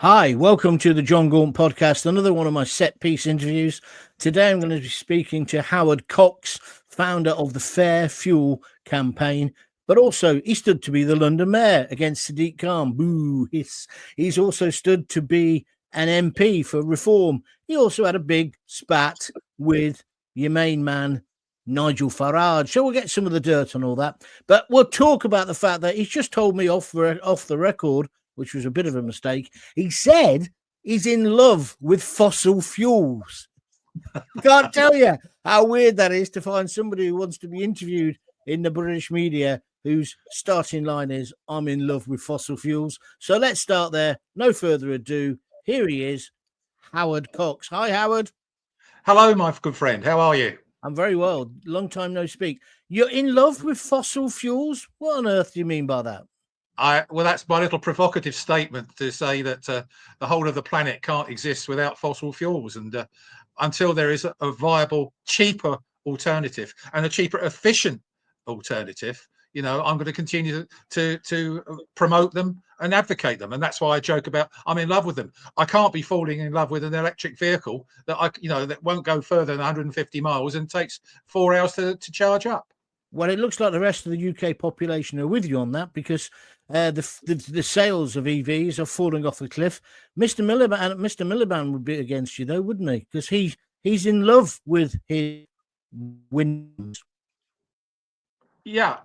Hi, welcome to the Jon Gaunt podcast, another one of my set-piece interviews. Today I'm going to be speaking to Howard Cox, founder of the Fair Fuel campaign, but also he stood to be the London mayor against Sadiq Khan. Boo, hiss. He's also stood to be an MP for Reform. He also had a big spat with your main man, Nigel Farage. So we'll get some of the dirt on all that. But we'll talk about the fact that he's just told me off the record, which was a bit of a mistake. He said he's in love with fossil fuels. Can't tell you how weird that is to find somebody who wants to be interviewed in the British media whose starting line is, I'm in love with fossil fuels. So let's start there. No further ado. Here he is, Howard Cox. Hi, Howard. Hello, my good friend. How are you? I'm very well. Long time no speak. You're in love with fossil fuels? What on earth do you mean by that? Well, that's my little provocative statement to say that the whole of the planet can't exist without fossil fuels. And until there is a viable, cheaper alternative and a cheaper, efficient alternative, I'm going to continue to promote them and advocate them. And that's why I joke about I'm in love with them. I can't be falling in love with an electric vehicle that that won't go further than 150 miles and takes 4 hours to charge up. Well, it looks like the rest of the UK population are with you on that, because the sales of EVs are falling off the cliff. Mr. Miliband would be against you, though, wouldn't he? Because he's in love with his wind. Yeah,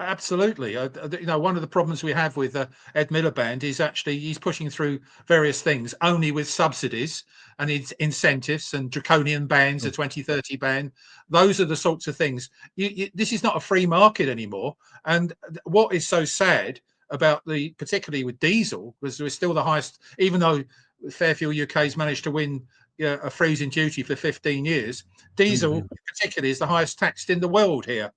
absolutely. One of the problems we have with Ed Miliband is actually he's pushing through various things only with subsidies and incentives and draconian bans, a 2030 ban. Those are the sorts of things. This is not a free market anymore. And what is so sad about particularly with diesel, was we're still the highest, even though Fairfuel UK has managed to win a freezing duty for 15 years, diesel particularly is the highest taxed in the world here.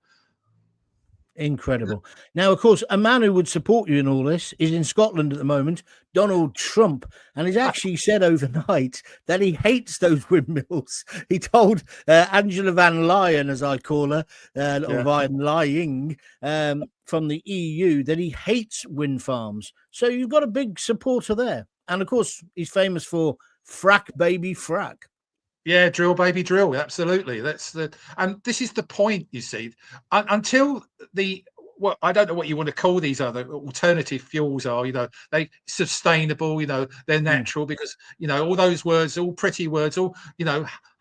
Incredible. Now, of course, a man who would support you in all this is in Scotland at the moment, Donald Trump, and he's actually said overnight that he hates those windmills. He told Angela Van Leyen, as I call her, or Van Lying, from the EU, that he hates wind farms. So you've got a big supporter there. And of course, he's famous for frack, baby, frack. Yeah, drill, baby, drill. Absolutely. And this is the point, you see, until I don't know what you want to call these other alternative fuels are, they sustainable, they're natural, because, all those words, all pretty words, all,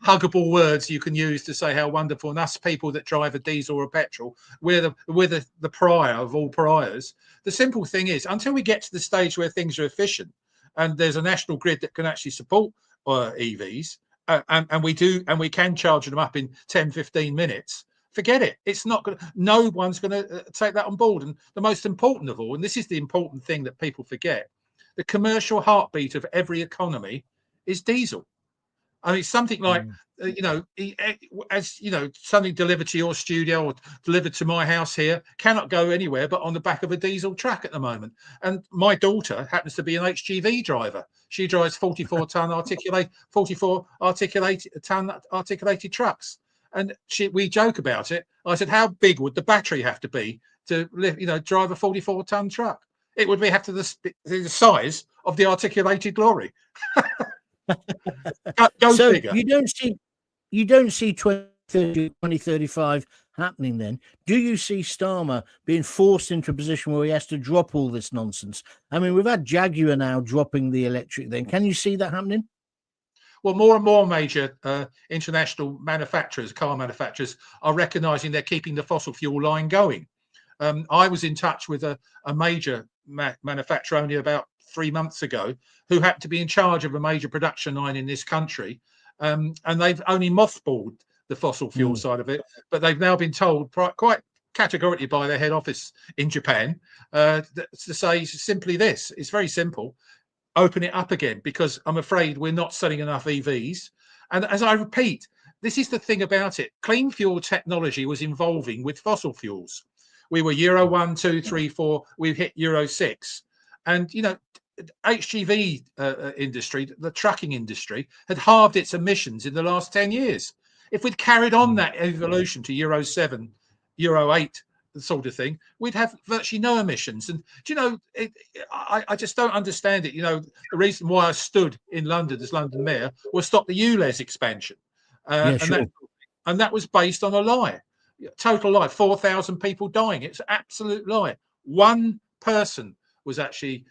huggable words you can use to say how wonderful. And us people that drive a diesel or a petrol, we're the pariah of all pariahs. The simple thing is, until we get to the stage where things are efficient and there's a national grid that can actually support EVs, and we can charge them up in 10-15 minutes, forget it. It's not going to, no one's going to take that on board. And the most important of all, and this is the important thing that people forget, the commercial heartbeat of every economy is diesel. I mean, something like, something delivered to your studio or delivered to my house here cannot go anywhere but on the back of a diesel truck at the moment. And my daughter happens to be an HGV driver. She drives 44 ton articulated trucks. And we joke about it. I said, how big would the battery have to be to drive a 44 ton truck? It would have to the size of the articulated lorry. Go so figure. You don't see 2030, 2035 happening then. Do you see Starmer being forced into a position where he has to drop all this nonsense? I mean, we've had Jaguar now dropping the electric then. Can you see that happening? Well, more and more major international manufacturers, car manufacturers, are recognising they're keeping the fossil fuel line going. I was in touch with a major manufacturer only about 3 months ago, who happened to be in charge of a major production line in this country. And they've only mothballed the fossil fuel side of it, but they've now been told quite categorically by their head office in Japan to say simply this. It's very simple. Open it up again, because I'm afraid we're not selling enough EVs. And as I repeat, this is the thing about it. Clean fuel technology was evolving with fossil fuels. We were Euro 1, 2, 3, 4. We've hit Euro 6. And, HGV industry, the trucking industry, had halved its emissions in the last 10 years. If we'd carried on that evolution to Euro 7, Euro 8 sort of thing, we'd have virtually no emissions. And do you know, I just don't understand it. You know, the reason why I stood in London as London Mayor was stop the ULEZ expansion, Yeah, and sure. that was based on a lie, total lie. 4,000 people dying. It's an absolute lie. One person was actually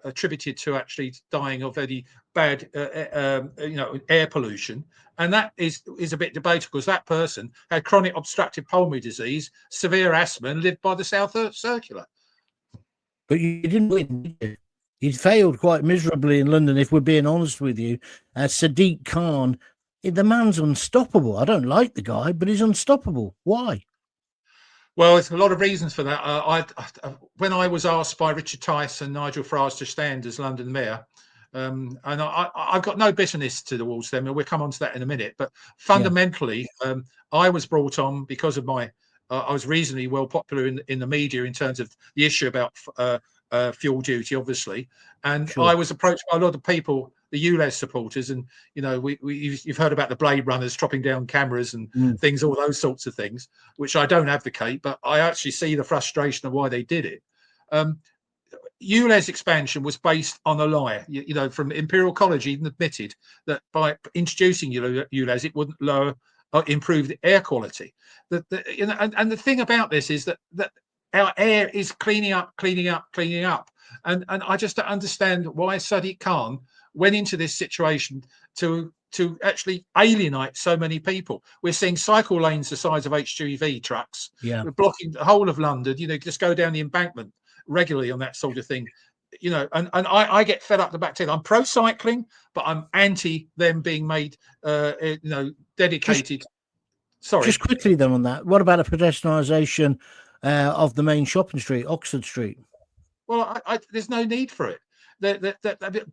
attributed to actually dying of any bad, air pollution, and that is a bit debatable because that person had chronic obstructive pulmonary disease, severe asthma, and lived by the South Circular. But you didn't win, did you? You failed quite miserably in London, if we're being honest with you. Sadiq Khan, the man's unstoppable. I don't like the guy, but he's unstoppable. Why? Well, there's a lot of reasons for that. When I was asked by Richard Tice and Nigel Farage to stand as London Mayor, and I've got no bitterness towards them, and we'll come on to that in a minute. But fundamentally, I was brought on because of my. I was reasonably well popular in the media in terms of the issue about fuel duty, obviously, and I was approached by a lot of people, the ULEZ supporters, and you know, you've heard about the Blade Runners chopping down cameras and things, all those sorts of things, which I don't advocate, but I actually see the frustration of why they did it. ULEZ expansion was based on a lie. You know, from Imperial College even admitted that by introducing ULEZ, it wouldn't improve the air quality. And the thing about this is that our air is cleaning up. And I just don't understand why Sadiq Khan went into this situation to actually alienate so many people. We're seeing cycle lanes the size of HGV trucks. We're blocking the whole of London. You know, just go down the embankment regularly on that sort of thing. You know, and I get fed up the back tail. I'm pro cycling, but I'm anti them being made, dedicated. Just quickly then on that, what about a pedestrianisation of the main shopping street, Oxford Street? Well, there's no need for it.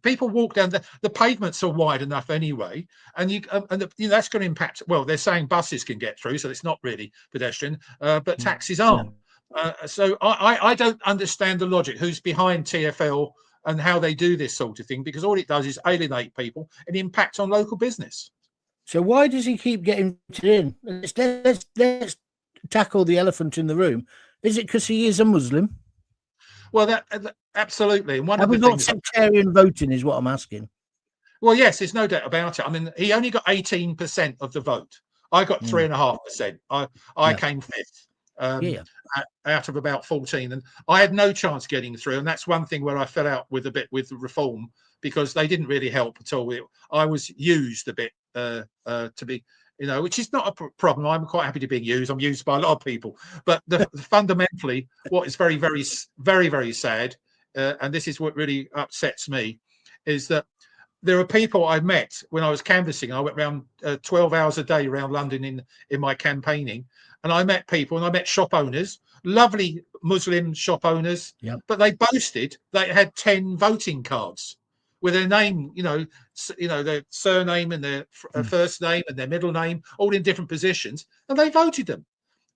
People walk down the pavements are wide enough anyway, and that's going to impact. Well, they're saying buses can get through, so it's not really pedestrian, but taxis aren't. So I don't understand the logic. Who's behind TfL and how they do this sort of thing? Because all it does is alienate people and impact on local business. So why does he keep getting in? Let's tackle the elephant in the room. Is it because he is a Muslim? Well, that absolutely. And have we got sectarian voting is what I'm asking. Well, yes, there's no doubt about it. I mean, he only got 18% of the vote. I got 3.5%. I came fifth out of about 14, and I had no chance getting through. And that's one thing where I fell out with the Reform, because they didn't really help at all. I was used a bit to be, you know, which is not a problem. I'm quite happy to be used. I'm used by a lot of people. But fundamentally, what is very, very, very, very sad, and this is what really upsets me, is that there are people I met when I was canvassing. I went around 12 hours a day around London in my campaigning, and I met people, and I met shop owners, lovely Muslim shop owners, but they boasted they had 10 voting cards with their name, their surname and their first name and their middle name, all in different positions, and they voted them.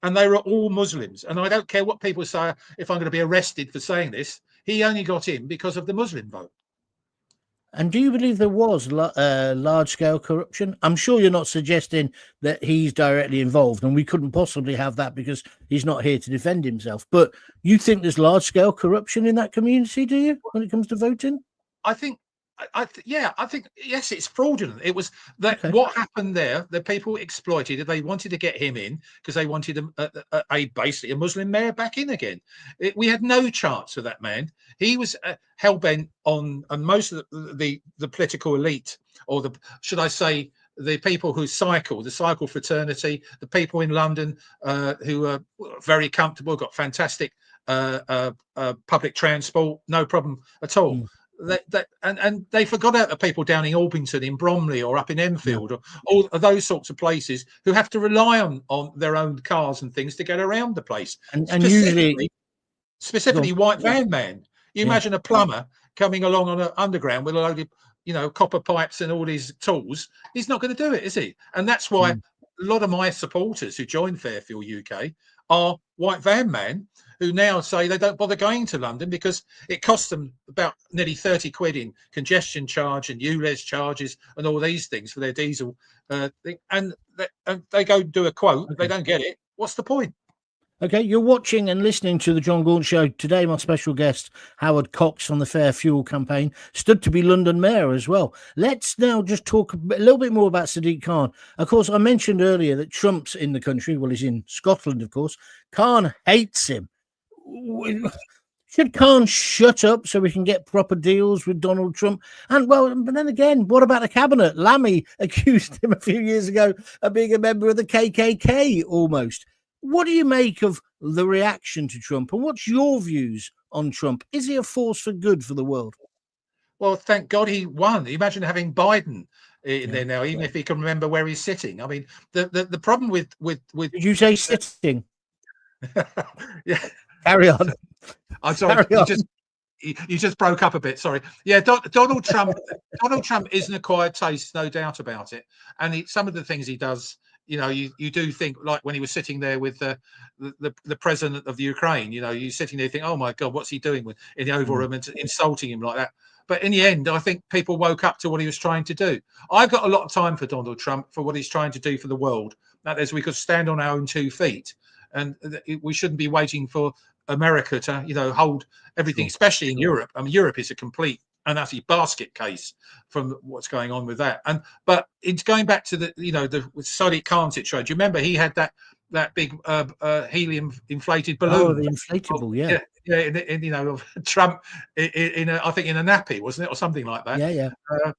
And they were all Muslims. And I don't care what people say, if I'm going to be arrested for saying this, he only got in because of the Muslim vote. And do you believe there was large-scale corruption? I'm sure you're not suggesting that he's directly involved, and we couldn't possibly have that because he's not here to defend himself. But you think there's large-scale corruption in that community, do you, when it comes to voting? I think yes, it's fraudulent. It was that what happened there. The people exploited it. They wanted to get him in because they wanted basically a Muslim mayor back in again. We had no chance of that man. He was hell bent on, and most of the political elite, or should I say, the people who the cycle fraternity, the people in London who are very comfortable, got fantastic public transport, no problem at all. And they forgot about the people down in Orpington, in Bromley, or up in Enfield, or all of those sorts of places who have to rely on their own cars and things to get around the place. And specifically white van man. You imagine a plumber coming along on an underground with a load of copper pipes and all these tools. He's not going to do it, is he? And that's why a lot of my supporters who joined Fairfield UK are white van man, who now say they don't bother going to London because it costs them about nearly 30 quid in congestion charge and ULEZ charges and all these things for their diesel thing. And they go do a quote, they don't get it. What's the point? Okay, you're watching and listening to the Jon Gaunt Show. Today, my special guest, Howard Cox from the Fair Fuel campaign, stood to be London Mayor as well. Let's now just talk a little bit more about Sadiq Khan. Of course, I mentioned earlier that Trump's in the country. Well, he's in Scotland, of course. Khan hates him. Should Khan shut up so we can get proper deals with Donald Trump? And, well, but then again, what about the cabinet? Lammy accused him a few years ago of being a member of the KKK almost. What do you make of the reaction to Trump, and what's your views on Trump? Is he a force for good for the world? Well, thank God he won. Imagine having Biden in there now, even if he can remember where he's sitting. I mean, the problem with Did you say sitting? Yeah, Carry on. I'm sorry. You just broke up a bit. Sorry. Yeah, Donald Trump. Donald Trump is an acquired taste, no doubt about it. And some of the things he does, you do think, like when he was sitting there with the president of the Ukraine. You're sitting there, think, oh my God, what's he doing in the Oval Room and insulting him like that? But in the end, I think people woke up to what he was trying to do. I've got a lot of time for Donald Trump for what he's trying to do for the world. That is, we could stand on our own 2 feet, and we shouldn't be waiting for America to, hold everything, especially in Europe. I mean, Europe is a complete and utter basket case from what's going on with that. But it's going back to the Sadiq Khan situation. Do you remember he had that big helium inflated balloon? Oh, the inflatable, yeah. Of Trump I think in a nappy, wasn't it, or something like that? Yeah.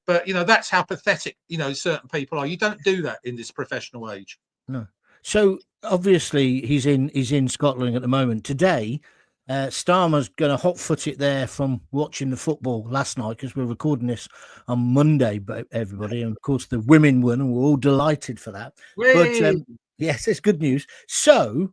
But that's how pathetic certain people are. You don't do that in this professional age. No. So obviously he's in Scotland at the moment. Today, Starmer's going to hot-foot it there from watching the football last night, because we're recording this on Monday, but everybody, and of course the women won, and we're all delighted for that. But yes, it's good news. So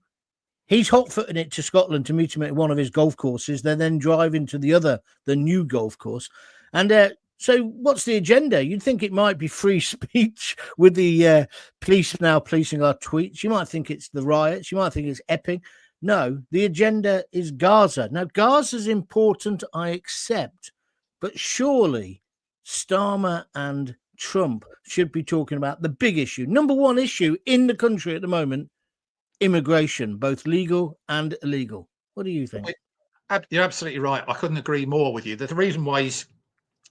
he's hot-footing it to Scotland to meet him at one of his golf courses. They're then driving to the new golf course. And so what's the agenda? You'd think it might be free speech with the police now policing our tweets. You might think it's the riots. You might think it's Epping. No, the agenda is Gaza. Now, Gaza's important, I accept, but surely Starmer and Trump should be talking about the big issue. Number one issue in the country at the moment: immigration, both legal and illegal. What do you think? You're absolutely right. I couldn't agree more with you. The reason why he's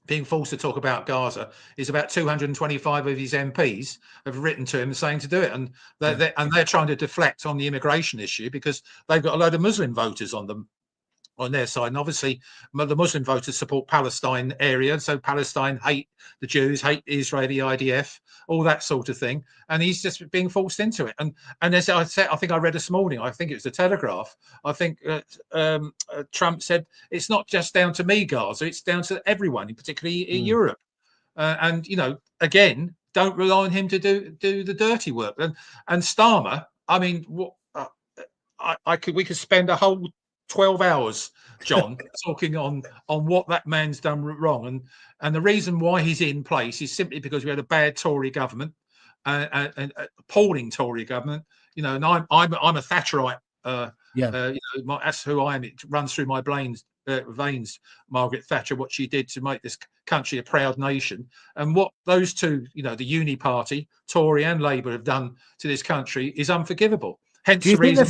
being forced to talk about Gaza is about 225 of his MPs have written to him saying to do it, and they're trying to deflect on the immigration issue because they've got a load of Muslim voters on their side, and obviously the Muslim voters support Palestine area, so Palestine hate the Jews, hate the Israeli IDF, all that sort of thing, and he's just being forced into it. And as I said, I think I read this morning, I think it was the Telegraph, I think Trump said it's not just down to me, Gaza, it's down to everyone, particularly in Europe. And again, don't rely on him to do the dirty work. And Starmer, I mean, we could spend a whole 12 hours, John, talking on what that man's done wrong, and the reason why he's in place is simply because we had a bad Tory government, an appalling Tory government. And I'm a Thatcherite. That's who I am. It runs through my veins. Margaret Thatcher, what she did to make this country a proud nation, and what those two, the Uni Party, Tory and Labour, have done to this country is unforgivable. Hence the reason.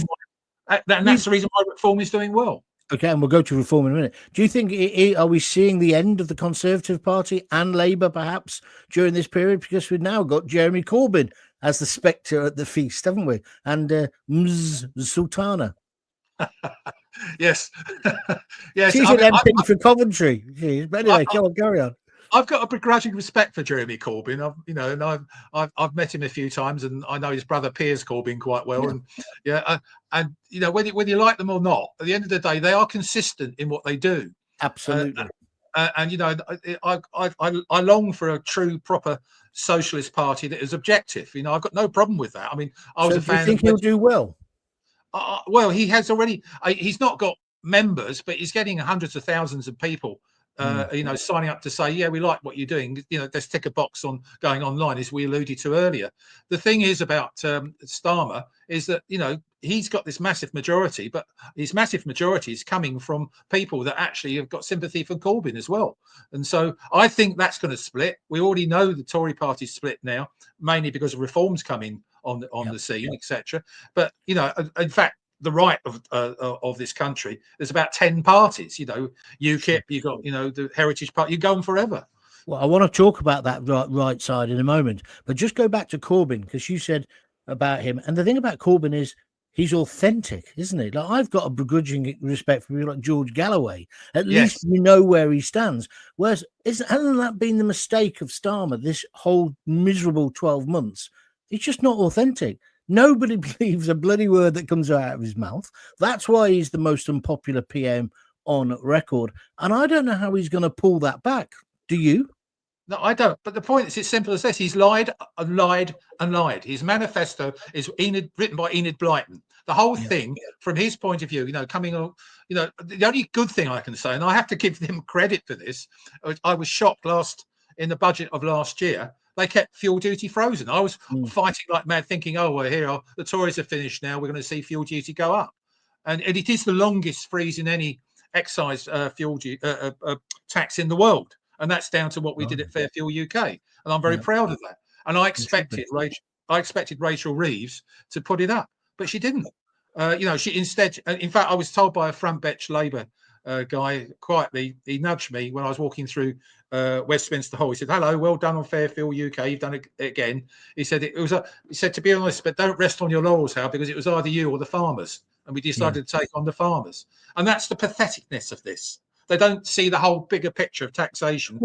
That's the reason why Reform is doing well. Okay, and we'll go to Reform in a minute. Do you think, are we seeing the end of the Conservative Party and Labour perhaps during this period? Because we've now got Jeremy Corbyn as the spectre at the feast, haven't we? And Sultana. Yes. Yes. She's an MP for Coventry. But anyway, carry on. I've got a begrudging respect for Jeremy Corbyn. I've met him a few times, and I know his brother Piers Corbyn quite well. And whether you like them or not, at the end of the day, they are consistent in what they do. Absolutely. I long for a true, proper socialist party that is objective. I've got no problem with that. I mean, I was a fan. Do you think he'll do well? Well, he has already. He's not got members, but he's getting hundreds of thousands of people. Signing up to say, yeah, we like what you're doing. Let's tick a box on going online, as we alluded to earlier. The thing is about Starmer is that, he's got this massive majority, but his massive majority is coming from people that actually have got sympathy for Corbyn as well. And so I think that's going to split. We already know the Tory party's split now, mainly because of Reform's coming on the scene, etc. But, in fact, the right of this country, there's about 10 parties. You know, UKIP, you got, you know, the Heritage Party. You go on forever. Well, I want to talk about that right side in a moment, but just go back to Corbyn, because you said about him, and the thing about Corbyn is he's authentic, isn't he? Like, I've got a begrudging respect for people like George Galloway. At least you know where he stands. Whereas, hasn't that been the mistake of Starmer this whole miserable 12 months? He's just not authentic. Nobody believes a bloody word that comes out of his mouth. That's why he's the most unpopular PM on record. And I don't know how he's going to pull that back. Do you? No, I don't. But the point is, it's simple as this. He's lied and lied and lied. His manifesto is written by Enid Blyton. The whole thing, from his point of view, you know, coming on, you know, the only good thing I can say, and I have to give them credit for this, I was shocked in the budget of last year, they kept fuel duty frozen. I was fighting like mad, thinking, oh, well, here the Tories are finished now. We're going to see fuel duty go up. And it is the longest freeze in any excise fuel tax in the world. And that's down to what we did at Fairfield UK, and I'm very proud of that. And I expected Rachel Reeves to put it up, but she didn't. You know, she instead. In fact, I was told by a front bench Labour guy quietly. He nudged me when I was walking through Westminster Hall. He said, "Hello, well done on Fairfield UK. You've done it again." He said, He said, to be honest, but don't rest on your laurels, Hal, because it was either you or the farmers, and we decided to take on the farmers. And that's the patheticness of this. They don't see the whole bigger picture of taxation.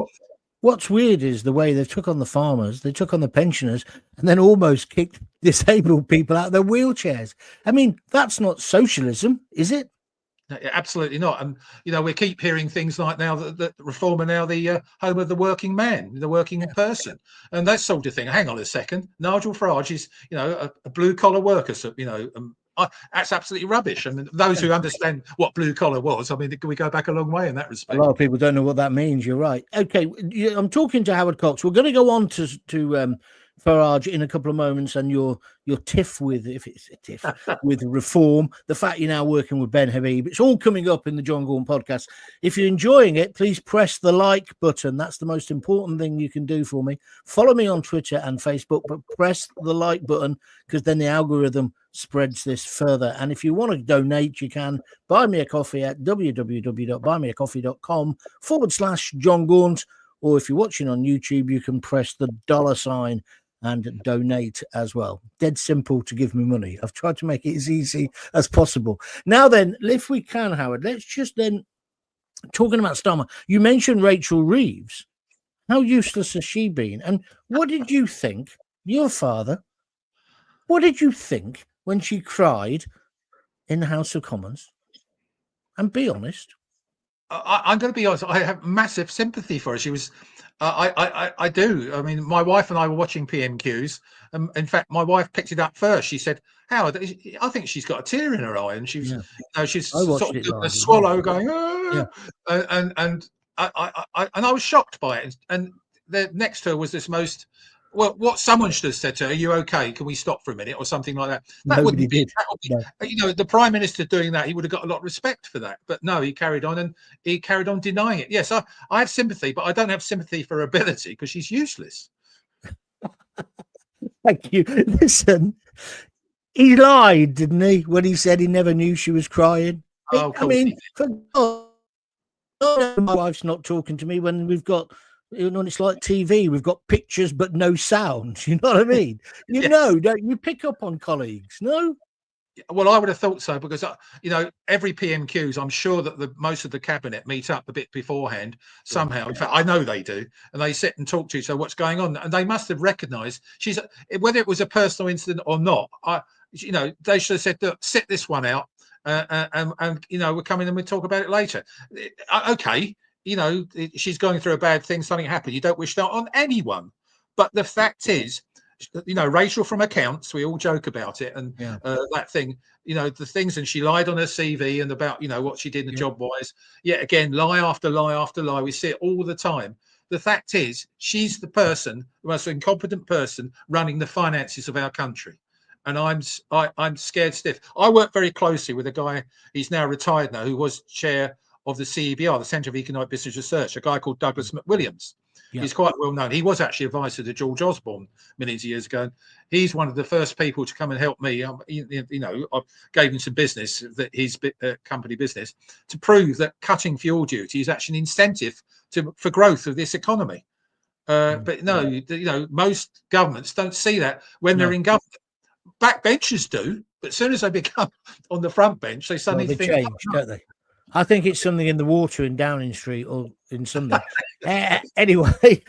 What's weird is the way they took on the farmers, they took on the pensioners, and then almost kicked disabled people out of their wheelchairs. I mean, that's not socialism, is it? No, absolutely not. And, you know, we keep hearing things like now that Reform are now the home of the working man, the working person, and that sort of thing. Hang on a second. Nigel Farage is, you know, a blue-collar worker, so, you know, that's absolutely rubbish. And those who understand what blue collar was, I mean, we go back a long way in that respect. A lot of people don't know what that means. You're right. Okay, I'm talking to Howard Cox. We're going to go on to Farage in a couple of moments, and your tiff with, if it's a tiff, with Reform, the fact you're now working with Ben Habib. It's all coming up in the Jon Gaunt podcast. If you're enjoying it, please press the like button. That's the most important thing you can do for me. Follow me on Twitter and Facebook, but press the like button, because then the algorithm spreads this further. And if you want to donate, you can buy me a coffee at www.buymeacoffee.com/Jon Gaunt, or if you're watching on YouTube, you can press the $sign and donate as well. Dead simple to give me money. I've tried to make it as easy as possible. Now then, if we can, Howard, let's just then, talking about Starmer, you mentioned Rachel Reeves. How useless has she been? And what did you think, your father, what did you think when she cried in the House of Commons? And be honest. I'm going to be honest. I have massive sympathy for her. She was, I do. I mean, my wife and I were watching PMQs. In fact, my wife picked it up first. She said, "Howard, I think she's got a tear in her eye," and she was, you know, she's sort of a swallow going, and I was shocked by it. And next to her was this most. Well, what someone should have said to her, "Are you okay? Can we stop for a minute?" or something like that. That wouldn't be, you know, the Prime Minister doing that. He would have got a lot of respect for that. But no, he carried on, and he carried on denying it. Yes, I have sympathy, but I don't have sympathy for her ability, because she's useless. Thank you. Listen, he lied, didn't he, when he said he never knew she was crying? Oh, I mean, for God, my wife's not talking to me when we've got. You know, it's like TV. We've got pictures but no sound. You know what I mean? You know, don't you pick up on colleagues? No. Well, I would have thought so, because you know, every PMQs, I'm sure that most of the cabinet meet up a bit beforehand somehow. In fact, I know they do, and they sit and talk to you. So what's going on? And they must have recognised she's, whether it was a personal incident or not. You know, they should have said, "Look, sit this one out, and you know, we're coming and we'll talk about it later." Okay. You know, she's going through a bad thing, something happened. You don't wish that on anyone. But the fact is, you know, Rachel from accounts, we all joke about it, and that thing, you know, the things, and she lied on her CV and about, you know, what she did in the job wise. Yet again, lie after lie after lie. We see it all the time. The fact is, she's the person, the most incompetent person running the finances of our country. And I'm scared stiff. I work very closely with a guy, he's now retired now, who was chair of the CEBR, the Centre of Economic Business Research, a guy called Douglas McWilliams. Yeah. He's quite well known. He was actually advisor to George Osborne millions of years ago. He's one of the first people to come and help me. I gave him some business, that his company business, to prove that cutting fuel duty is actually an incentive for growth of this economy. But no, most governments don't see that when they're in government. Backbenchers do, but as soon as they become on the front bench, they suddenly think, change, don't they? I think it's something in the water in Downing Street or in something. Anyway,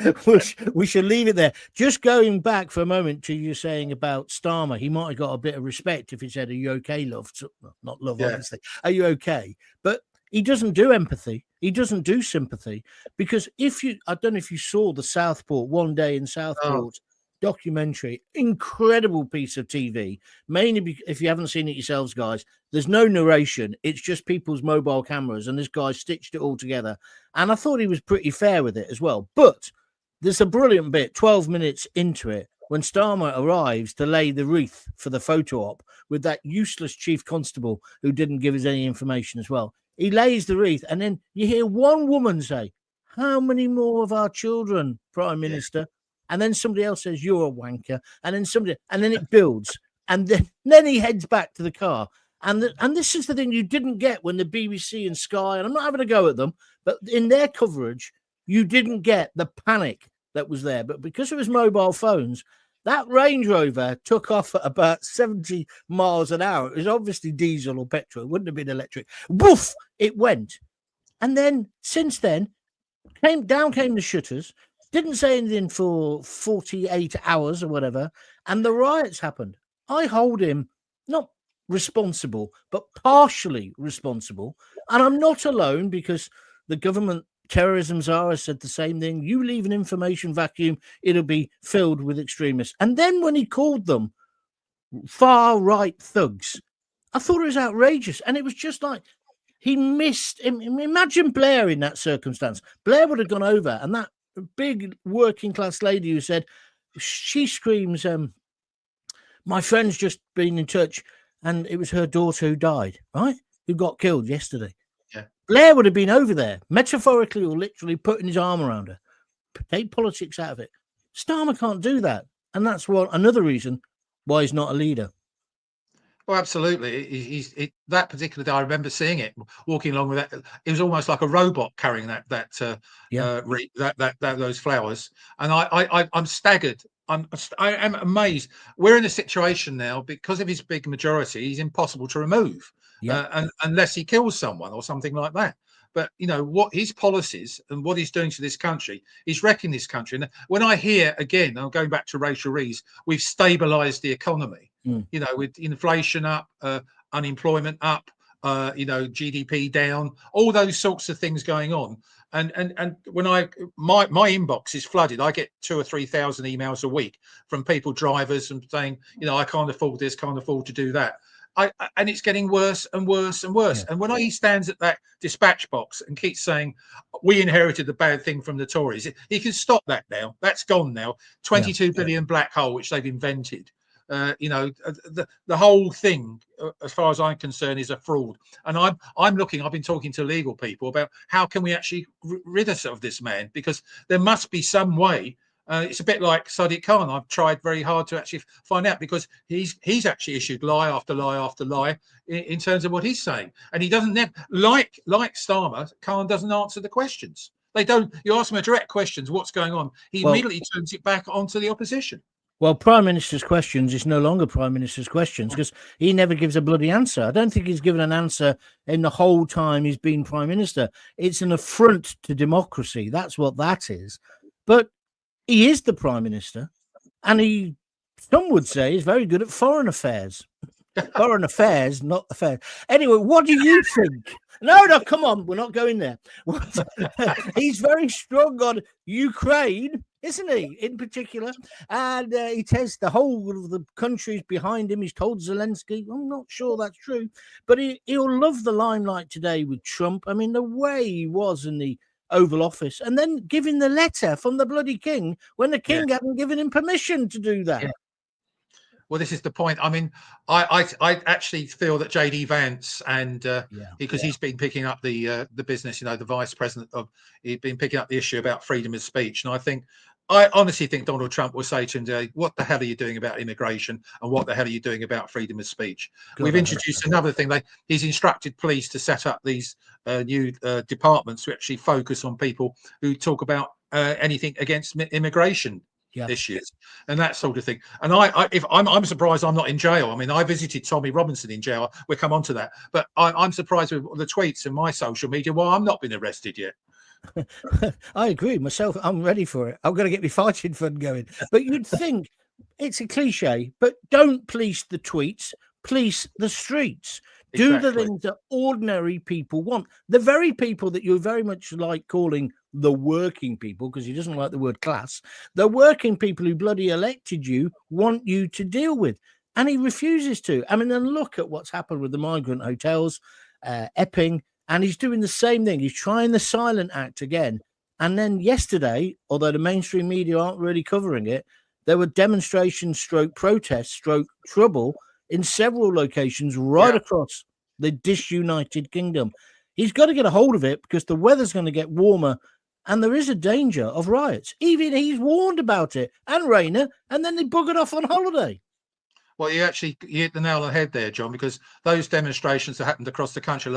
we should leave it there. Just going back for a moment to you saying about Starmer, he might have got a bit of respect if he said, "Are you okay, love?" Not love, obviously. Are you okay? But he doesn't do empathy. He doesn't do sympathy, because I don't know if you saw the Southport One Day in Southport documentary, incredible piece of TV, mainly if you haven't seen it yourselves, guys. There's no narration, it's just people's mobile cameras, and this guy stitched it all together, and I thought he was pretty fair with it as well. But there's a brilliant bit 12 minutes into it when Starmer arrives to lay the wreath for the photo op with that useless chief constable who didn't give us any information as well. He lays the wreath, and then you hear one woman say, "How many more of our children, Prime Minister?" And then somebody else says, "You're a wanker." And then it builds. And then he heads back to the car. And this is the thing you didn't get when the BBC and Sky, and I'm not having a go at them, but in their coverage, you didn't get the panic that was there. But because it was mobile phones, that Range Rover took off at about 70 miles an hour. It was obviously diesel or petrol. It wouldn't have been electric. Woof! It went. And then, since then, came the shutters. Didn't say anything for 48 hours or whatever, and the riots happened. I hold him not responsible, but partially responsible. And I'm not alone, because the government terrorism czar has said the same thing. You leave an information vacuum, it'll be filled with extremists. And then when he called them far-right thugs, I thought it was outrageous. And it was just like, he missed. Imagine Blair in that circumstance. Blair would have gone over, and that big working class lady who said, she screams, "My friend's just been in touch, and it was her daughter who died, right? Who got killed yesterday." Yeah. Blair would have been over there, metaphorically or literally, putting his arm around her. Take politics out of it. Starmer can't do that. And that's another reason why he's not a leader. Oh, absolutely. That particular day, I remember seeing it, walking along with that. It was almost like a robot carrying those flowers. And I'm staggered. I am amazed. We're in a situation now, because of his big majority, he's impossible to remove, unless he kills someone or something like that. But what his policies and what he's doing to this country, he's wrecking this country. And when I hear, again, I'm going back to Rachel Reeves, we've stabilised the economy. With inflation up, unemployment up, GDP down, all those sorts of things going on. And when my inbox is flooded, I get 2,000 or 3,000 emails a week from people, drivers, and saying, I can't afford this, can't afford to do that. And it's getting worse and worse and worse. And when he stands at that dispatch box and keeps saying, "We inherited the bad thing from the Tories," he can stop that now. That's gone now. 22 billion black hole, which they've invented. The whole thing, as far as I'm concerned, is a fraud. And I've been talking to legal people about how can we actually rid us of this man, because there must be some way. It's a bit like Sadiq Khan. I've tried very hard to actually find out, because he's actually issued lie after lie after lie in terms of what he's saying, and he doesn't like Starmer. Khan doesn't answer the questions. They don't. You ask him a direct questions, what's going on? He immediately turns it back onto the opposition. Well, Prime Minister's questions is no longer Prime Minister's questions, because he never gives a bloody answer. I don't think he's given an answer in the whole time he's been Prime Minister. It's an affront to democracy. That's what that is. But he is the Prime Minister, and some would say, is very good at foreign affairs. Foreign affairs, not affairs. Anyway, what do you think? No, come on. We're not going there. He's very strong on Ukraine, isn't he, in particular? And he tells the whole of the country's behind him. He's told Zelensky. I'm not sure that's true. But he'll love the limelight today with Trump. I mean, the way he was in the Oval Office, and then giving the letter from the bloody king when the king hadn't given him permission to do that. Well, this is the point. I mean, I actually feel that JD Vance and because he's been picking up the business, you know, the vice president of, he's been picking up the issue about freedom of speech, and I honestly think Donald Trump will say to him today, "What the hell are you doing about immigration, and what the hell are you doing about freedom of speech?" We've introduced another thing. He's instructed police to set up these new departments to actually focus on people who talk about anything against immigration issues and that sort of thing. And I'm surprised I'm not in jail. I mean, I visited Tommy Robinson in jail. We'll come on to that, but I'm surprised with the tweets and my social media. Well, I'm not been arrested yet. I agree myself. I'm ready for it. I'm going to get my fighting fund going. But you'd think it's a cliche, but don't police the tweets, police the streets. Do the things that ordinary people want. The very people that you very much like calling the working people, because he doesn't like the word class, the working people who bloody elected you want you to deal with. And he refuses to. I mean, then look at what's happened with the migrant hotels, Epping, and he's doing the same thing. He's trying the silent act again. And then yesterday, although the mainstream media aren't really covering it, there were demonstrations, protests, trouble in several locations right across the disunited kingdom. He's got to get a hold of it because the weather's going to get warmer and there is a danger of riots. Even he's warned about it, and Rayner, and then they buggered off on holiday. Well, you hit the nail on the head there, John, because those demonstrations that happened across the country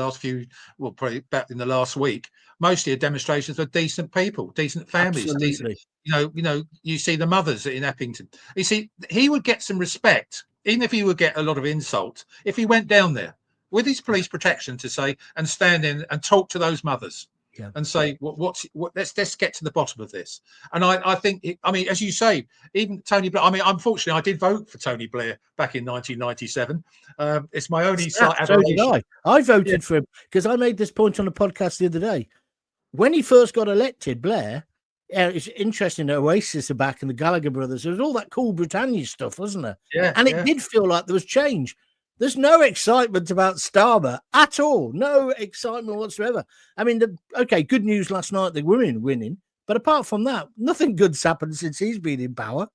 probably back in the last week, mostly are demonstrations of decent people, decent families, decent, you see the mothers in Eppington. You see, he would get some respect, even if he would get a lot of insult, if he went down there with his police protection to say and stand in and talk to those mothers. And say let's get to the bottom of this. And I think as you say, even Tony Blair. I mean, unfortunately, I did vote for Tony Blair back in 1997. It's my only slight aberration. So did I voted for him because I made this point on a podcast the other day. When he first got elected, Blair, it's interesting that Oasis are back and the Gallagher brothers. There was all that cool Britannia stuff, wasn't there? Yeah. And it did feel like there was change. There's no excitement about Starmer at all. No excitement whatsoever. I mean, good news last night, the women winning. But apart from that, nothing good's happened since he's been in power.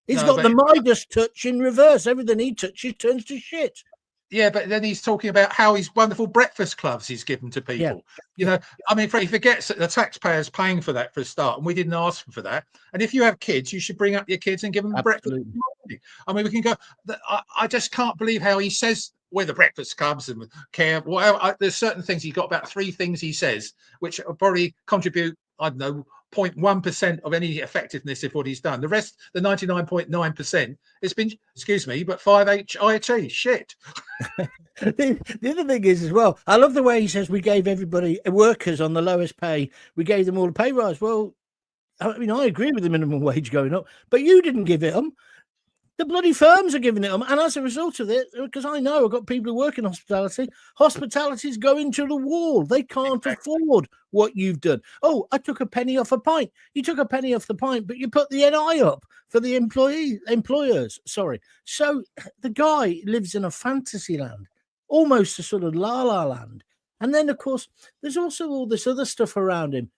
He's got the Midas touch in reverse. Everything he touches turns to shit. Yeah, but then he's talking about how his wonderful breakfast clubs he's given to people. I mean, he forgets that the taxpayer's paying for that for a start, and we didn't ask for that. And if you have kids, you should bring up your kids and give them breakfast. I mean, we can go. I just can't believe how he says where the breakfast clubs and care. Well, there's certain things he's got about 3 things he says, which probably contribute, I don't know, 0.1% of any effectiveness of what he's done. The rest, the 99.9%, it's been, excuse me, but 5HIT shit. The other thing is as well, I love the way he says we gave everybody workers on the lowest pay, we gave them all a pay rise. Well, I mean, I agree with the minimum wage going up, but you didn't give it them. The bloody firms are giving it them. And as a result of it, because I know I've got people who work in hospitality's going to the wall. They can't afford what you've done. Oh, I took a penny off a pint. You took a penny off the pint, but you put the NI up for the employers. Sorry. So the guy lives in a fantasy land, almost a sort of la-la land. And then, of course, there's also all this other stuff around him.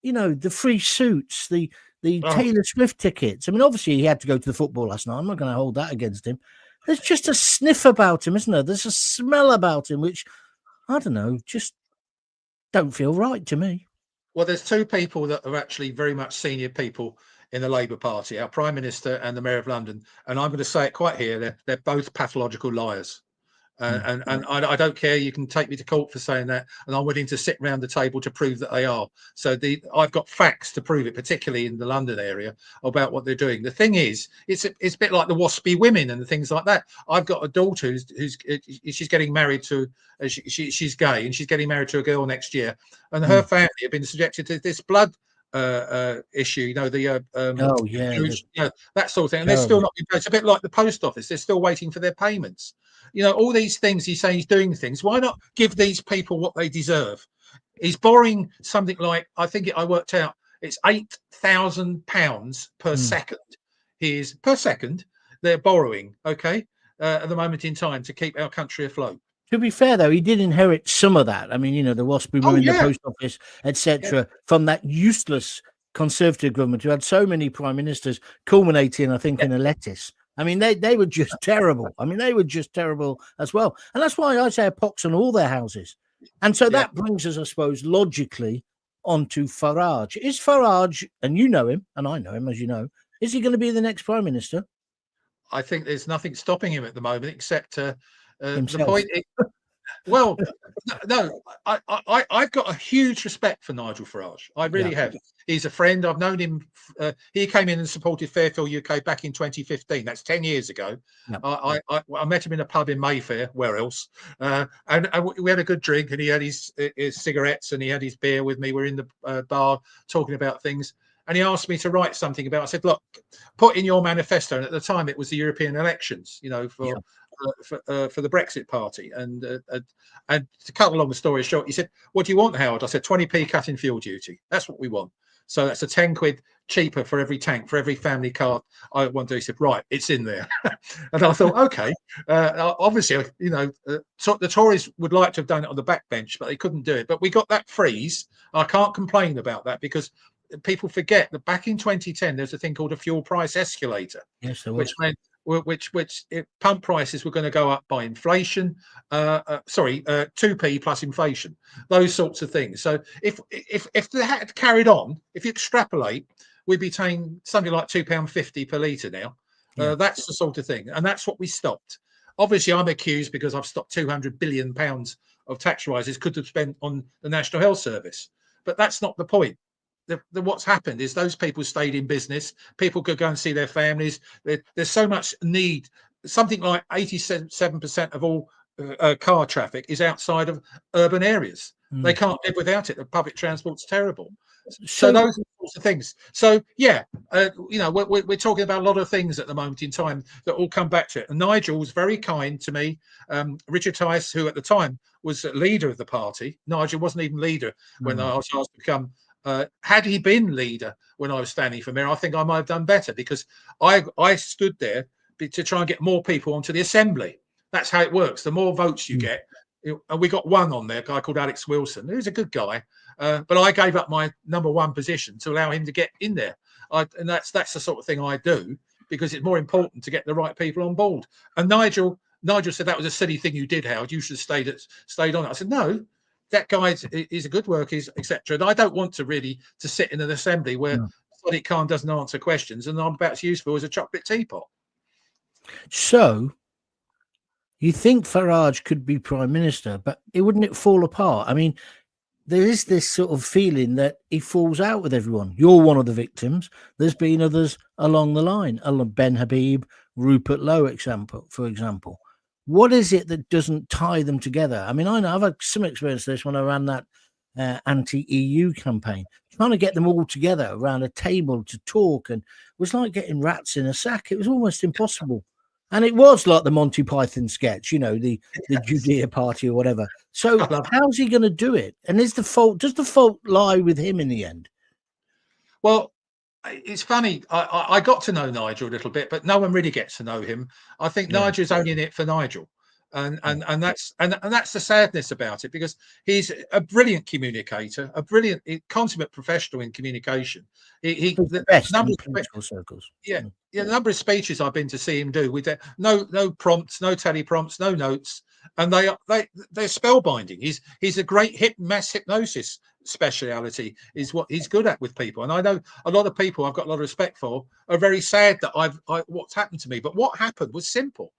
You know, the free suits, the Taylor Swift tickets. I mean, obviously, he had to go to the football last night. I'm not going to hold that against him. There's just a sniff about him, isn't there? There's a smell about him, which, I don't know, just don't feel right to me. Well, there's 2 people that are actually very much senior people in the Labour Party, our Prime Minister and the Mayor of London. And I'm going to say it quite here. They're both pathological liars. And I don't care. You can take me to court for saying that, and I'm willing to sit around the table to prove that they are. So I've got facts to prove it, particularly in the London area, about what they're doing. The thing is, it's a bit like the waspy women and things like that. I've got a daughter she's getting married to. She's gay, and she's getting married to a girl next year, and her family have been subjected to this blood issue, that sort of thing, and they're still not being paid. It's a bit like the post office. They're still waiting for their payments. All these things he's saying he's doing things. Why not give these people what they deserve? He's borrowing something like, I worked out, it's £8,000 per second. Per second, they're borrowing, at the moment in time to keep our country afloat. To be fair, though, he did inherit some of that. I mean, the waspy women, the post office, etc., from that useless Conservative government who had so many prime ministers, culminating, I think, in a lettuce. I mean, they were just terrible. I mean, they were just terrible as well. And that's why I say a pox on all their houses. And so that brings us, I suppose, logically onto Farage. Is Farage, and you know him, and I know him, as you know, is he going to be the next Prime Minister? I think there's nothing stopping him at the moment except the Himself. point. Well, no, I've got a huge respect for Nigel Farage. I really have. He's a friend. I've known him. He came in and supported Fairfield UK back in 2015. That's 10 years ago. I met him in a pub in Mayfair. Where else? And we had a good drink, and he had his cigarettes and he had his beer with me. We're in the bar talking about things. And he asked me to write something about. I said, "Look, put in your manifesto." And at the time, it was the European elections. You know, for the Brexit Party. And to cut a long story short, he said, "What do you want, Howard?" I said, 20p cut in fuel duty. That's what we want. So that's a 10 quid cheaper for every tank, for every family car I want to do. He said, "Right, it's in there." And I thought, okay, obviously, you know, the Tories would like to have done it on the backbench, but they couldn't do it. But we got that freeze. I can't complain about that, because people forget that back in 2010, there's a thing called a fuel price escalator. Yes, there was. Which pump prices were going to go up by inflation, 2p plus inflation, those sorts of things. So if they had carried on, if you extrapolate, we'd be paying something like £2.50 per litre now. That's the sort of thing, and that's what we stopped. Obviously, I'm accused because I've stopped £200 billion of tax rises could have spent on the National Health Service, but that's not the point. What's happened is those people stayed in business. People could go and see their families. There's so much need. Something like 87% of all car traffic is outside of urban areas. They can't live without it. The public transport's terrible. So those are the sorts of things. So you know, we're talking about a lot of things at the moment in time that all come back to it. And Nigel was very kind to me. Richard Tice, who at the time was leader of the party, Nigel wasn't even leader when I was asked to become. Had he been leader when I was standing for mayor, I think I might have done better, because I stood there to try and get more people onto the assembly. That's how it works. The more votes you get, and we got one on there, a guy called Alex Wilson, who's a good guy, but I gave up my number one position to allow him to get in there. And that's the sort of thing I do, because it's more important to get the right people on board. And Nigel said that was a silly thing you did, Howard. You should have stayed on it. I said, no. That guy is a good worker, etc. And I don't want to sit in an assembly where Sadiq Khan doesn't answer questions and I'm about as useful as a chocolate teapot. So you think Farage could be Prime Minister, but wouldn't it fall apart? I mean, there is this sort of feeling that he falls out with everyone. You're one of the victims. There's been others along the line. Ben Habib, Rupert Lowe, for example. What is it that doesn't tie them together? I mean, I know I've had some experience of this when I ran that anti-EU campaign, trying to get them all together around a table to talk, and it was like getting rats in a sack. It was almost impossible. And it was like the Monty Python sketch, you know, the Judea party or whatever. So how's he going to do it? And does the fault lie with him in the end? Well, it's funny. I got to know Nigel a little bit, but no one really gets to know him. I think Nigel's only in it for Nigel, and that's the sadness about it, because he's a brilliant communicator, a brilliant, consummate professional in communication. The best in political circles. The number of speeches I've been to see him do with no prompts, no teleprompts, no notes, and they're spellbinding. He's a great mass hypnosis speciality is what he's good at with people, and I know a lot of people I've got a lot of respect for are very sad that what's happened to me. But what happened was simple.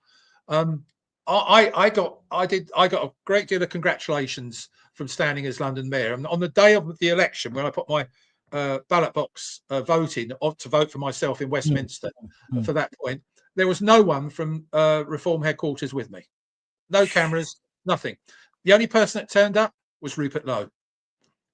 I got a great deal of congratulations from standing as London mayor, and on the day of the election, when I put my ballot box vote in to vote for myself in Westminster, for that point, there was no one from Reform headquarters with me. No cameras, nothing. The only person that turned up was Rupert Lowe.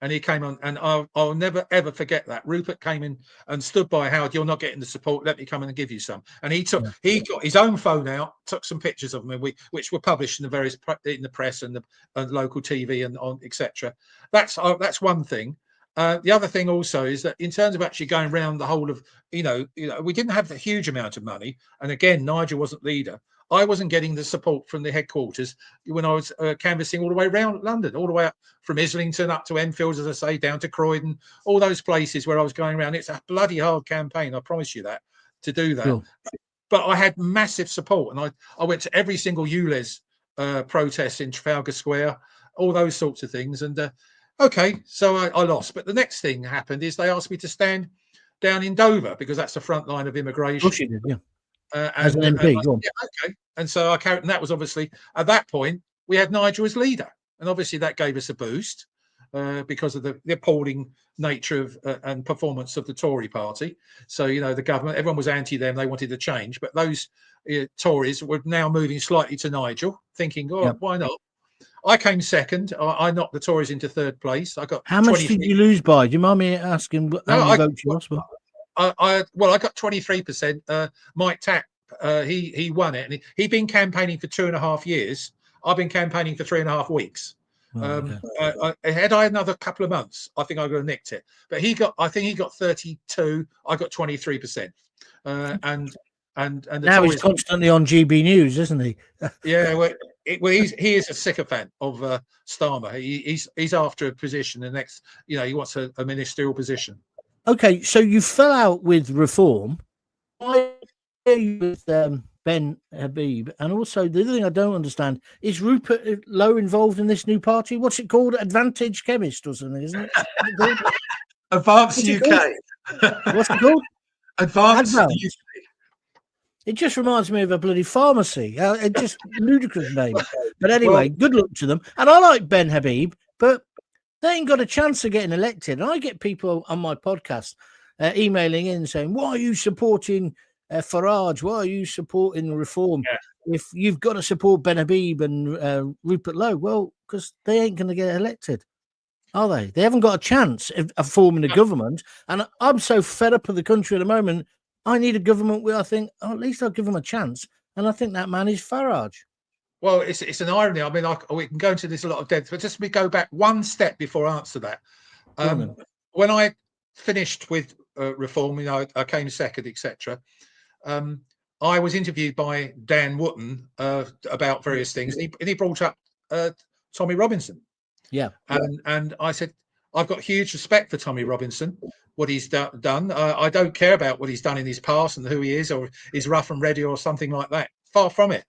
And he came on, and I'll never, ever forget that. Rupert came in and stood by, Howard, you're not getting the support. Let me come in and give you some. And he got his own phone out, took some pictures of me, which were published in the press and the local TV and on, etc. That's one thing. The other thing also is that in terms of actually going around the whole of, we didn't have a huge amount of money. And again, Nigel wasn't leader. I wasn't getting the support from the headquarters when I was canvassing all the way around London, all the way up from Islington up to Enfield, as I say, down to Croydon, all those places where I was going around. It's a bloody hard campaign, I promise you that, to do that. Sure. but I had massive support, and I went to every single ULEZ protest in Trafalgar Square, all those sorts of things. And okay, so I lost. But the next thing happened is they asked me to stand down in Dover, because that's the front line of immigration. Of course you did, yeah. As an MP, go on. yeah, okay. And so I carried, and that was obviously, at that point, we had Nigel as leader. And obviously that gave us a boost because of the appalling nature of and performance of the Tory party. So, you know, the government, everyone was anti them. They wanted to change. But those Tories were now moving slightly to Nigel, thinking, oh, why not? I came second. I knocked the Tories into third place. I got. How much did you lose by? Do you mind me asking how many votes you lost by? I got 23%. Mike Tapp, he won it, and he'd been campaigning for 2.5 years. I've been campaigning for 3.5 weeks. Had I another couple of months, I think I would have nicked it. But I think he got 32. I got 23%. And now he's constantly on GB News, isn't he? Yeah, well, he is a sycophant of Starmer. He's after a position. The next, you know, he wants a ministerial position. Okay, so you fell out with Reform. Why are you with Ben Habib? And also, the other thing I don't understand is Rupert Lowe involved in this new party? What's it called? Advantage Chemist or something, isn't it? Advanced UK. What's it called? Advanced UK. It just reminds me of a bloody pharmacy. It's just ludicrous name. But anyway, good luck to them. And I like Ben Habib, but they ain't got a chance of getting elected. And I get people on my podcast emailing in saying, why are you supporting Farage? Why are you supporting Reform? If you've got to support Ben Habib and Rupert Lowe? Well, because they ain't going to get elected, are they? They haven't got a chance of forming a government. And I'm so fed up with the country at the moment. I need a government where I think, oh, at least I'll give them a chance. And I think that man is Farage. Well, it's an irony. I mean, we can go into this a lot of depth, but just me go back one step before I answer that. When I finished with Reform, you know, I came second, etc. I was interviewed by Dan Wootton about various things, and he brought up Tommy Robinson. Yeah, and I said, I've got huge respect for Tommy Robinson, what he's done. I don't care about what he's done in his past and who he is, or he's rough and ready or something like that. Far from it.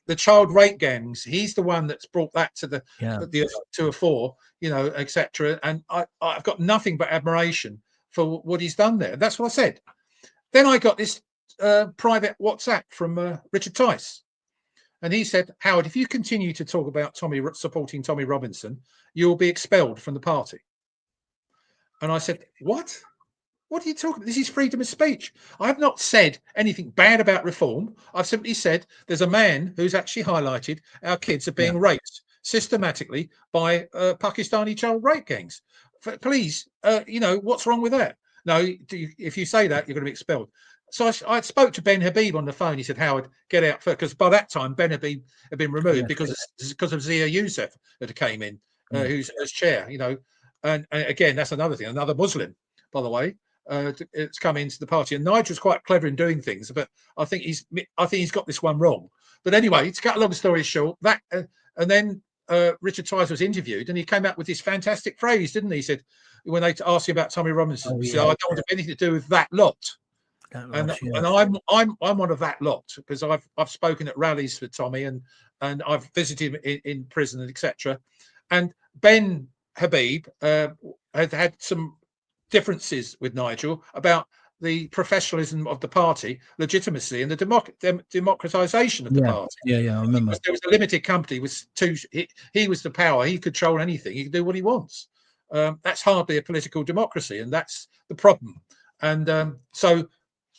The child rape gangs. He's the one that's brought that to to a fore, you know, etc. And I've got nothing but admiration for what he's done there. That's what I said. Then I got this private WhatsApp from Richard Tice, and he said, Howard, if you continue to talk about supporting Tommy Robinson, you will be expelled from the party. And I said, what? What are you talking about? This is freedom of speech. I have not said anything bad about Reform. I've simply said there's a man who's actually highlighted our kids are being raped systematically by Pakistani child rape gangs. Please, you know, what's wrong with that? No, if you say that, you're going to be expelled. So I spoke to Ben Habib on the phone. He said, Howard, get out first. Because by that time, Ben Habib had been removed because of Zia Youssef that came in, who's as chair, you know. And again, that's another thing, another Muslim, by the way, it's come into the party. And Nigel's quite clever in doing things, but I think he's got this one wrong. But anyway, to cut a long story short, that and then Richard Tice was interviewed, and he came out with this fantastic phrase, didn't he? He said, when they asked you about Tommy Robinson, he said, I don't want to have anything to do with that lot. And I'm one of that lot, because I've spoken at rallies for Tommy, and I've visited him in prison, etc. And Ben Habib had some differences with Nigel about the professionalism of the party, legitimacy, and the democratization of the party. I remember. Because there was a limited company with he was the power. He could control anything. He could do what he wants. That's hardly a political democracy, and that's the problem. And so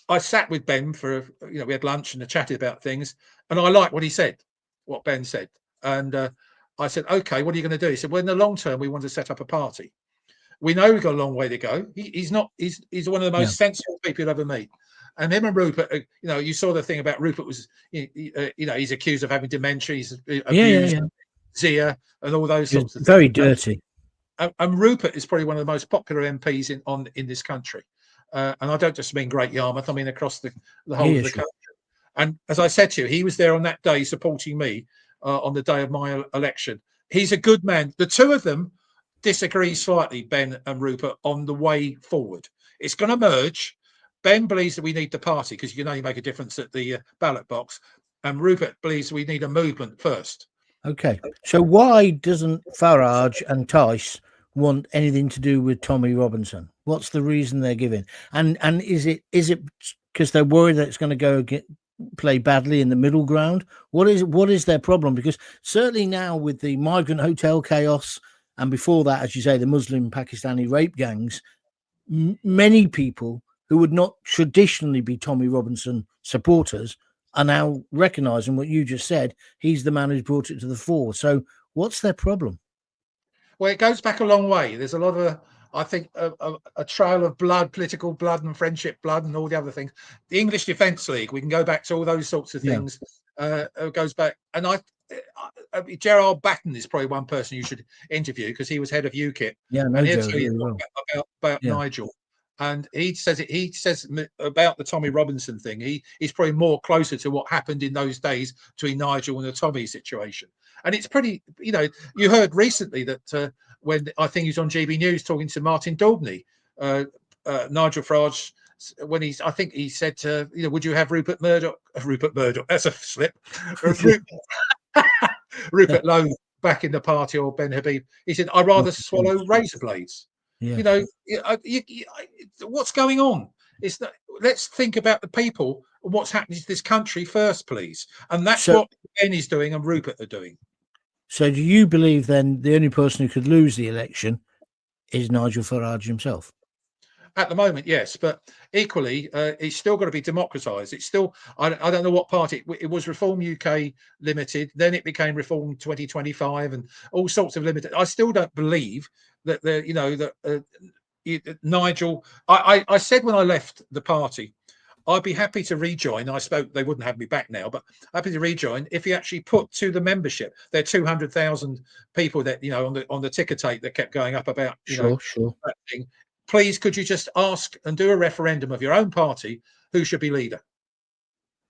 I sat with Ben for, you know, we had lunch and chatted about things, and I liked what he said, what Ben said. And I said, okay, what are you going to do? He said, well, in the long term, we want to set up a party. We know we've got a long way to go. He's one of the most sensible people you'll ever meet. And him and Rupert, you know, you saw the thing about Rupert was, you know, he's accused of having dementia. He's abused Zia and all those sorts of things. Very dirty. And Rupert is probably one of the most popular MPs in this country. And I don't just mean Great Yarmouth, I mean across the whole of the country. And as I said to you, he was there on that day supporting me on the day of my election. He's a good man. The two of them disagree slightly, Ben and Rupert, on the way forward. It's going to merge, Ben believes that we need the party because you can only make a difference at the ballot box, and Rupert believes we need a movement first. Okay, so why doesn't Farage and Tice want anything to do with Tommy Robinson? What's the reason they're giving? And is it because they're worried that it's going to play badly in the middle ground? What is their problem? Because certainly now with the migrant hotel chaos, and before that, as you say, the Muslim Pakistani rape gangs, many people who would not traditionally be Tommy Robinson supporters are now recognising what you just said. He's the man who's brought it to the fore. So what's their problem? Well, it goes back a long way. There's a lot of, I think, a trail of blood, political blood and friendship blood and all the other things. The English Defence League, we can go back to all those sorts of things. Goes back. And Gerard Batten is probably one person you should interview because he was head of UKIP. Yeah, no, and he'll tell you about Nigel. And he says about the Tommy Robinson thing. He's probably more closer to what happened in those days between Nigel and the Tommy situation. And it's pretty, you heard recently that when I think he was on GB News talking to Martin Daubney, Nigel Farage, when I think he said, would you have Rupert Murdoch? Rupert Murdoch, that's a slip. Rupert Lowe back in the party, or Ben Habib. He said, I'd rather swallow razor blades. Yeah. What's going on? It's that, let's think about the people and what's happening to this country first, please. And that's what Ben is doing and Rupert are doing. So do you believe then the only person who could lose the election is Nigel Farage himself? At the moment, yes, but equally, it's still got to be democratised. It's still, I don't know what party it was. Reform UK Limited, then it became Reform 2025, and all sorts of limited. I still don't believe that Nigel. I said when I left the party, I'd be happy to rejoin. I spoke; they wouldn't have me back now, but happy to rejoin if he actually put to the membership. There are 200,000 people that on the ticker tape that kept going up about sure. that thing. Please, could you just ask and do a referendum of your own party who should be leader?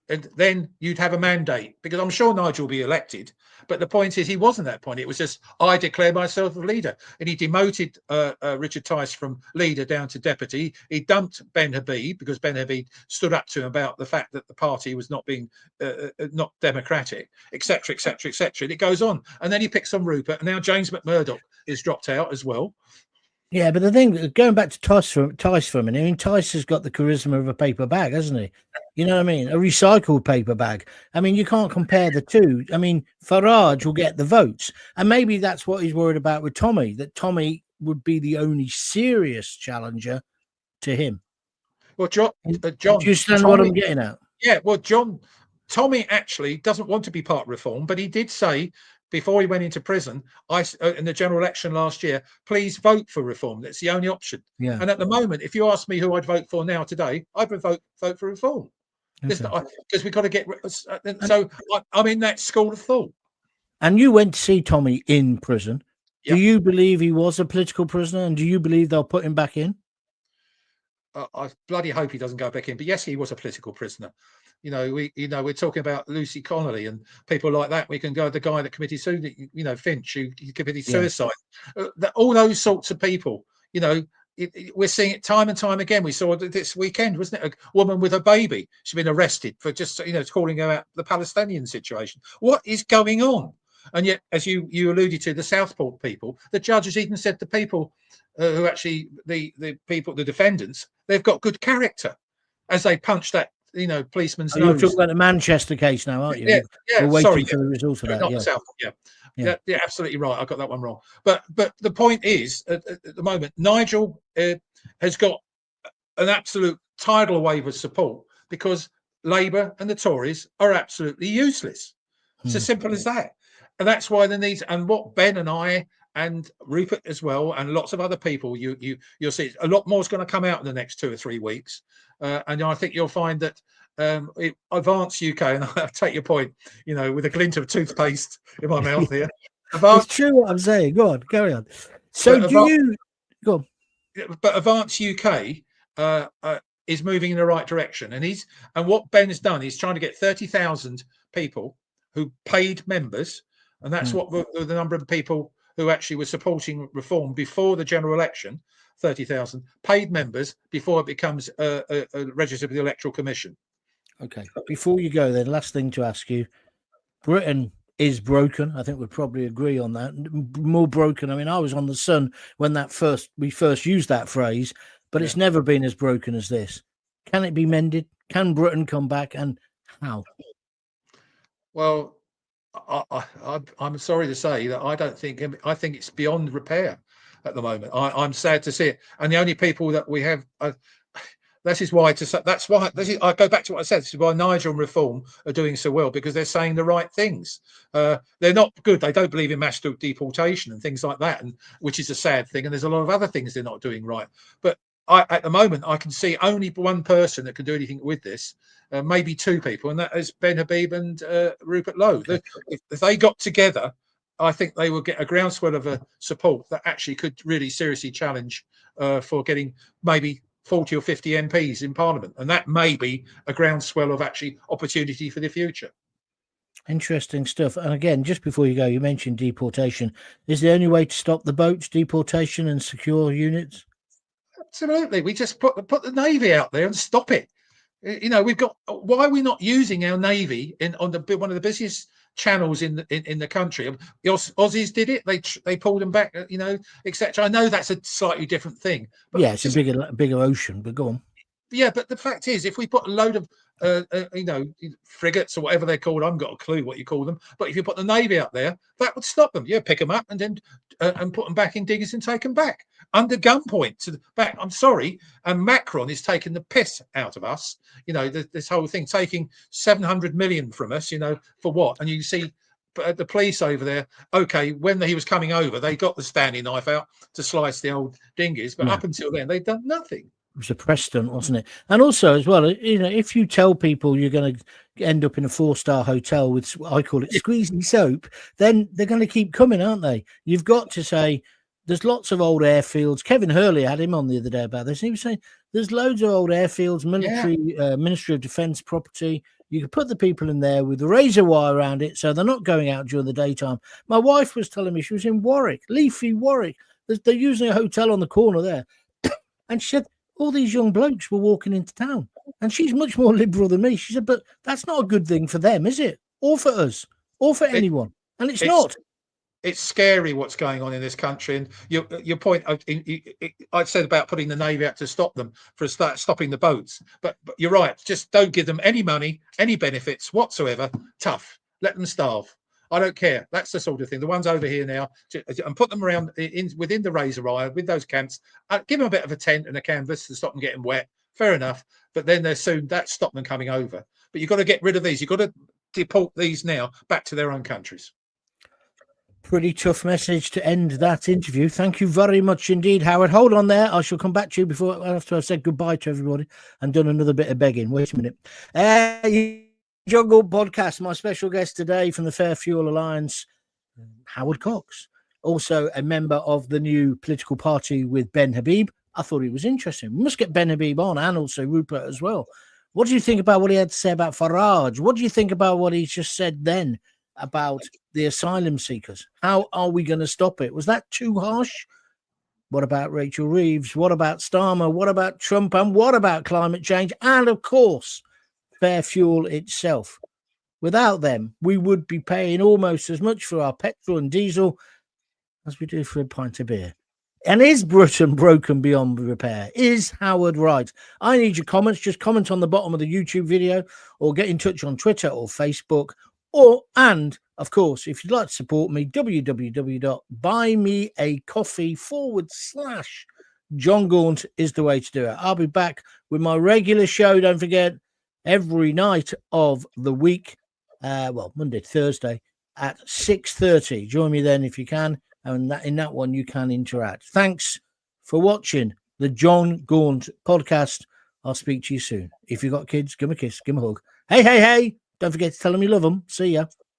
And then you'd have a mandate, because I'm sure Nigel will be elected. But the point is, he wasn't at that point. It was just, I declare myself the leader. And he demoted Richard Tice from leader down to deputy. He dumped Ben Habib because Ben Habib stood up to him about the fact that the party was not being not democratic, etc., etc., etc. And it goes on. And then he picks on Rupert. And now James McMurdoch is dropped out as well. Yeah, but the thing, going back to Tice for a minute, I mean, Tice has got the charisma of a paper bag, hasn't he? You know what I mean? A recycled paper bag. I mean, you can't compare the two. I mean, Farage will get the votes. And maybe that's what he's worried about with Tommy, that Tommy would be the only serious challenger to him. Well, John, do you understand what I'm getting at? Yeah, well, Tommy actually doesn't want to be part Reform, but he did say, before he went into prison, in the general election last year, please vote for Reform. That's the only option. Yeah. And at the moment, if you ask me who I'd vote for now today, I'd vote for Reform. Because we've got to get. So I'm in that school of thought. And you went to see Tommy in prison. Yep. Do you believe he was a political prisoner? And do you believe they'll put him back in? I bloody hope he doesn't go back in. But yes, he was a political prisoner. We're talking about Lucy Connolly and people like that. We can go the guy that committed suicide, Finch, who committed suicide. All those sorts of people, we're seeing it time and time again. We saw it this weekend, wasn't it? A woman with a baby. She's been arrested for just, calling out the Palestinian situation. What is going on? And yet, as you alluded to, the Southport people, the judges even said the people who actually, the defendants, they've got good character as they punch that, policeman's nose. You're talking about the Manchester case now, aren't you? Yeah. We're waiting for the result of that. Not the Southport, yeah, absolutely right. I got that one wrong. But the point is, at the moment, Nigel has got an absolute tidal wave of support because Labour and the Tories are absolutely useless. It's as simple as that. And that's why there needs, and what Ben and I and Rupert as well, and lots of other people, you'll see a lot more is going to come out in the next 2 or 3 weeks. And I think you'll find that Advance UK, and I take your point, with a glint of toothpaste in my mouth here. It's true what I'm saying. Go on, carry on. So go on. But Advance UK is moving in the right direction. And what Ben has done, he's trying to get 30,000 people who paid members. And that's what the number of people who actually were supporting Reform before the general election, 30,000 paid members before it becomes registered with the Electoral Commission. Okay. Before you go, then, last thing to ask you: Britain is broken. I think we'd probably agree on that. More broken. I mean, I was on the Sun when we first used that phrase, but it's never been as broken as this. Can it be mended? Can Britain come back, and how? Well, I'm sorry to say that I think it's beyond repair at the moment. I'm sad to see it, and the only people that we have. I go back to what I said. This is why Nigel and Reform are doing so well, because they're saying the right things. They're not good. They don't believe in mass deportation and things like that, and which is a sad thing. And there's a lot of other things they're not doing right. But at the moment, I can see only one person that can do anything with this, maybe two people, and that is Ben Habib and Rupert Lowe. If they got together, I think they will get a groundswell of support that actually could really seriously challenge for getting maybe 40 or 50 MPs in Parliament, and that may be a groundswell of actually opportunity for the future. Interesting stuff. And again, just before you go, you mentioned deportation. Is the only way to stop the boats deportation and secure units? Absolutely. We just put the Navy out there and stop it. You know, why are we not using our Navy on one of the busiest channels in the country? The Aussies did it. They pulled them back, you know, etc. I know that's a slightly different thing. But yeah, it's a bigger ocean, but go on. Yeah, but the fact is, if we put a load of frigates or whatever they're called, I haven't got a clue what you call them, but if you put the Navy out there, that would stop them. Yeah, pick them up and then and put them back in diggers and take them back under gunpoint to the back. I'm sorry, and Macron is taking the piss out of us. You know, this whole thing, taking 700 million from us. You know, for what? And you see the police over there. Okay, when he was coming over, they got the Stanley knife out to slice the old dinghies, but up until then, they'd done nothing. It was a press stunt, wasn't it? And also, as well, you know, if you tell people you're going to end up in a 4-star hotel with, I call it squeezy soap, then they're going to keep coming, aren't they? You've got to say, there's lots of old airfields. Kevin Hurley had him on the other day about this. He was saying there's loads of old airfields, Ministry of Defence property. You can put the people in there with razor wire around it, so they're not going out during the daytime. My wife was telling me she was in Warwick, Leafy, Warwick. They're using a hotel on the corner there. And she said, all these young blokes were walking into town, and she's much more liberal than me. She said, but that's not a good thing for them, is it? Or for us, or for anyone. And it's not. It's scary what's going on in this country. And your point, I said about putting the Navy out to stop them, for stopping the boats. But you're right. Just don't give them any money, any benefits whatsoever. Tough. Let them starve. I don't care. That's the sort of thing. The ones over here now, and put them around within the razor wire with those camps. Give them a bit of a tent and a canvas to stop them getting wet. Fair enough. But then that stopped them coming over. But you've got to get rid of these. You've got to deport these now back to their own countries. Pretty tough message to end that interview. Thank you very much indeed, Howard. Hold on there. I shall come back to you after I've said goodbye to everybody and done another bit of begging. Wait a minute. Jon Gaunt podcast. My special guest today from the Fair Fuel Alliance, Howard Cox, also a member of the new political party with Ben Habib. I thought he was interesting. We must get Ben Habib on, and also Rupert as well. What do you think about what he had to say about Farage? What do you think about what he just said then about the asylum seekers? How are we going to stop it? Was that too harsh? What about Rachel Reeves? What about Starmer? What about Trump? And what about climate change? And of course, Fair Fuel itself. Without them, we would be paying almost as much for our petrol and diesel as we do for a pint of beer. And is Britain broken beyond repair? Is Howard right? I need your comments. Just comment on the bottom of the YouTube video, or get in touch on Twitter or Facebook. And of course, if you'd like to support me, www.buymeacoffee.com/Jon Gaunt is the way to do it. I'll be back with my regular show. Don't forget, every night of the week, Monday, Thursday at 6:30. Join me then if you can, and in that one you can interact. Thanks for watching the Jon Gaunt podcast. I'll speak to you soon. If you've got kids, give them a kiss, give them a hug. Hey, don't forget to tell them you love them. See ya.